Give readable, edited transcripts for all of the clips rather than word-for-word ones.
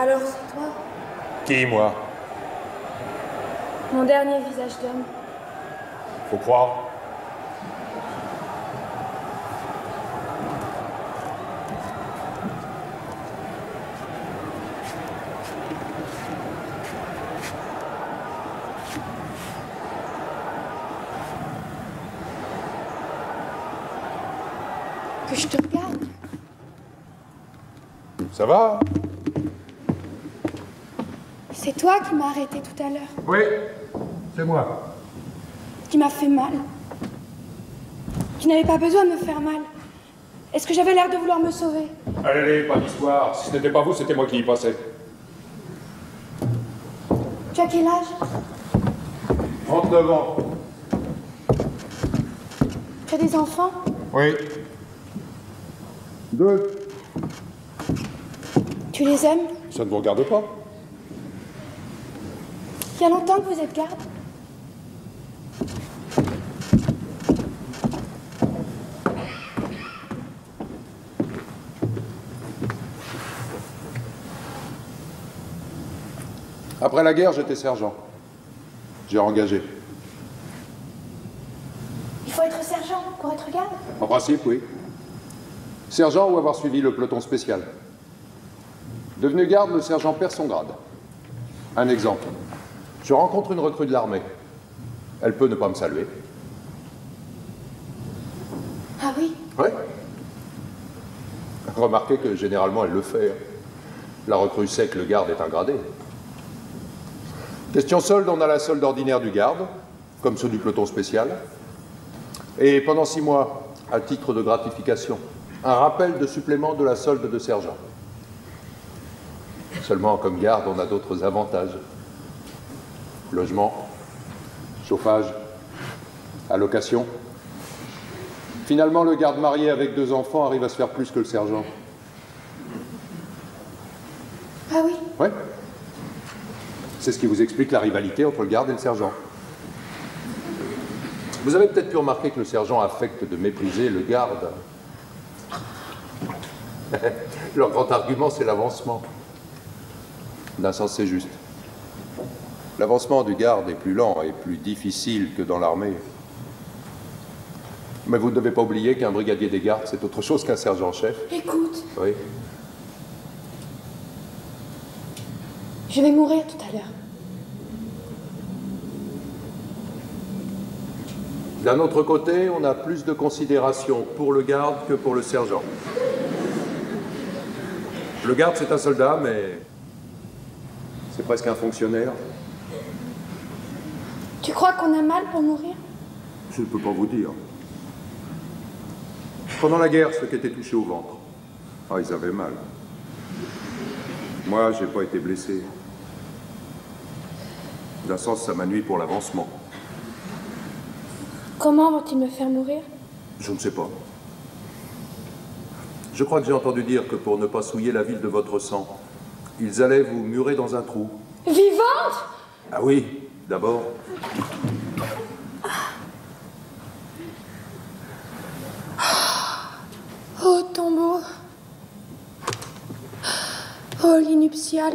Alors c'est toi? Qui, moi? Mon dernier visage d'homme. Faut croire. Que je te regarde. Ça va? C'est toi qui m'as arrêté tout à l'heure. Oui, c'est moi. Qui m'a fait mal. Tu n'avais pas besoin de me faire mal. Est-ce que j'avais l'air de vouloir me sauver? Allez, allez, pas d'histoire. Si ce n'était pas vous, c'était moi qui y passais. Tu as quel âge? 39 ans. Tu as des enfants? Oui. 2. Tu les aimes? Ça ne vous regarde pas? Il y a longtemps que vous êtes garde? Après la guerre, j'étais sergent. J'ai engagé. Il faut être sergent pour être garde? En principe, oui. Sergent ou avoir suivi le peloton spécial. Devenu garde, le sergent perd son grade. Un exemple. Je rencontre une recrue de l'armée. Elle peut ne pas me saluer. Ah oui? Oui. Remarquez que généralement elle le fait. La recrue sait que le garde est un gradé. Question solde, on a la solde ordinaire du garde, comme ceux du peloton spécial. Et pendant 6 mois, à titre de gratification, un rappel de supplément de la solde de sergent. Seulement, comme garde, on a d'autres avantages. Logement, chauffage, allocation. Finalement, le garde marié avec 2 enfants arrive à se faire plus que le sergent. Ah oui? Oui. C'est ce qui vous explique la rivalité entre le garde et le sergent. Vous avez peut-être pu remarquer que le sergent affecte de mépriser le garde. Leur grand argument, c'est l'avancement. D'un sens, c'est juste. L'avancement du garde est plus lent et plus difficile que dans l'armée. Mais vous ne devez pas oublier qu'un brigadier des gardes, c'est autre chose qu'un sergent-chef. Écoute, Oui. je vais mourir tout à l'heure. D'un autre côté, on a plus de considération pour le garde que pour le sergent. Le garde, c'est un soldat, mais c'est presque un fonctionnaire. Tu crois qu'on a mal pour mourir? Je ne peux pas vous dire. Pendant la guerre, ceux qui étaient touchés au ventre, ils avaient mal. Moi, j'ai pas été blessé. D'un sens, ça m'a nui pour l'avancement. Comment vont-ils me faire mourir? Je ne sais pas. Je crois que j'ai entendu dire que pour ne pas souiller la ville de votre sang, ils allaient vous murer dans un trou. Vivante? Ah oui, d'abord. Oh, tombeau. Oh, lit nuptial.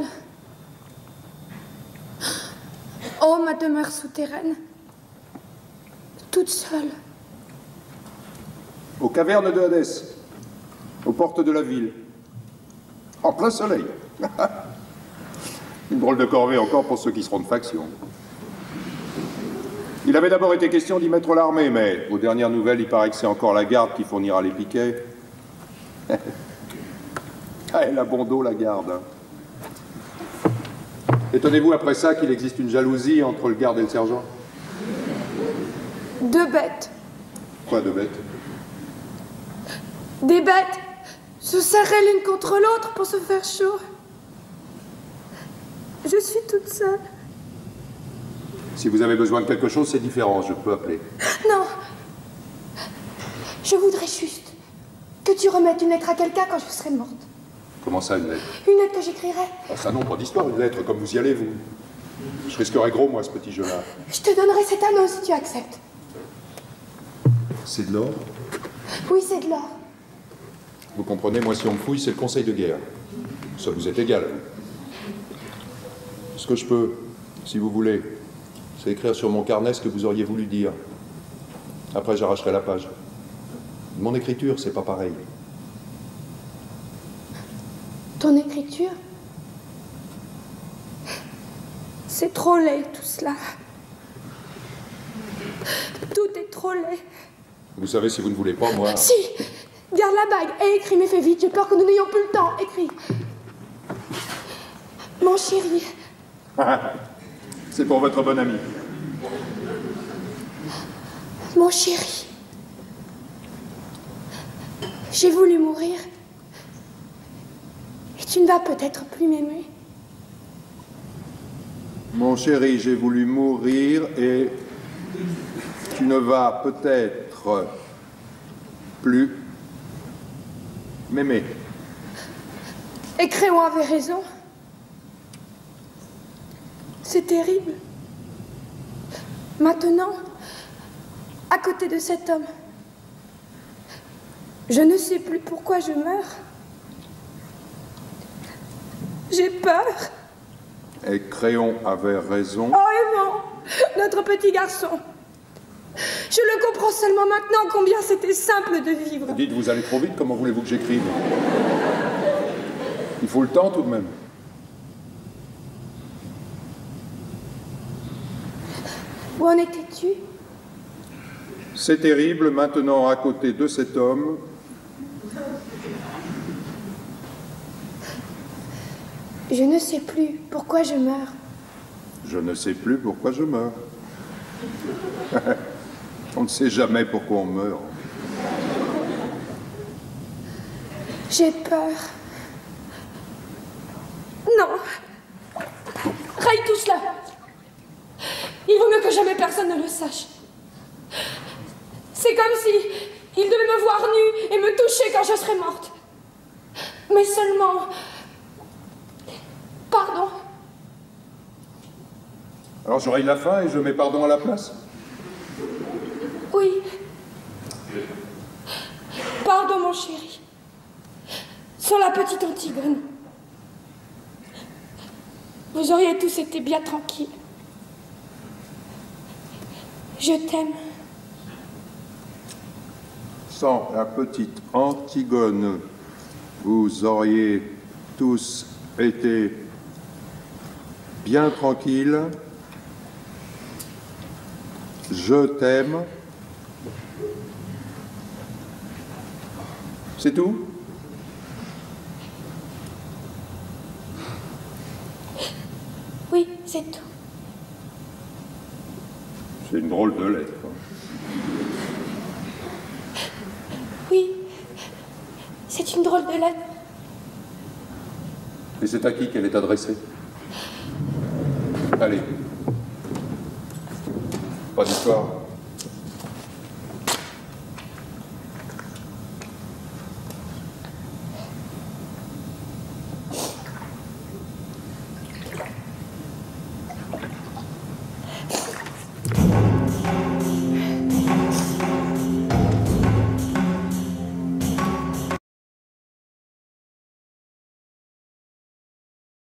Oh, ma demeure souterraine. Toute seule. Aux cavernes de Hadès, aux portes de la ville, en plein soleil. Une drôle de corvée encore pour ceux qui seront de faction. Il avait d'abord été question d'y mettre l'armée, mais aux dernières nouvelles, il paraît que c'est encore la garde qui fournira les piquets. Elle a bon dos, la garde. Étonnez-vous après ça qu'il existe une jalousie entre le garde et le sergent? 2 bêtes. Quoi de bête? Des bêtes se serraient l'une contre l'autre pour se faire chaud. Je suis toute seule. Si vous avez besoin de quelque chose, c'est différent, je peux appeler. Non. Je voudrais juste que tu remettes une lettre à quelqu'un quand je serai morte. Comment ça, une lettre? Une lettre que j'écrirai. Ah, ça non, pas d'histoire, une lettre, comme vous y allez, vous. Je risquerais gros, moi, ce petit jeu-là. Je te donnerai cet anneau si tu acceptes. C'est de l'or? Oui, c'est de l'or. Vous comprenez, moi, si on me fouille, c'est le conseil de guerre. Ça vous est égal. Ce que je peux, si vous voulez, c'est écrire sur mon carnet ce que vous auriez voulu dire. Après, j'arracherai la page. Mon écriture, c'est pas pareil. Ton écriture? C'est trop laid, tout cela. Tout est trop laid. Vous savez, si vous ne voulez pas, moi... Si! Garde la bague et écris, mais fais vite, j'ai peur que nous n'ayons plus le temps. Écris. Mon chéri. C'est pour votre bon ami. Mon chéri. J'ai voulu mourir. Et tu ne vas peut-être plus m'aimer. Mon chéri, j'ai voulu mourir et tu ne vas peut-être plus m'aimer. Et Créon avait raison. C'est terrible. Maintenant, à côté de cet homme, je ne sais plus pourquoi je meurs. J'ai peur. Et Créon avait raison. Oh, Aimant, notre petit garçon. Je le comprends seulement maintenant combien c'était simple de vivre. Dites, vous allez trop vite, comment voulez-vous que j'écrive? Il faut le temps tout de même. Où en étais-tu? C'est terrible, maintenant à côté de cet homme. Je ne sais plus pourquoi je meurs. Je ne sais plus pourquoi je meurs. On ne sait jamais pourquoi on meurt. J'ai peur. Non. Raille tout cela. Il vaut mieux que jamais personne ne le sache. C'est comme si il devait me voir nue et me toucher quand je serais morte. Mais seulement... Pardon. Alors je raye la fin et je mets pardon à la place? Oui. Pardon, mon chéri. Sur la petite Antigone. Vous auriez tous été bien tranquilles. Je t'aime. Sans la petite Antigone, vous auriez tous été bien tranquilles. Je t'aime. C'est tout? Oui, c'est tout. C'est une drôle de lettre. Oui, c'est une drôle de lettre. Et c'est à qui qu'elle est adressée? Allez. Pas d'histoire.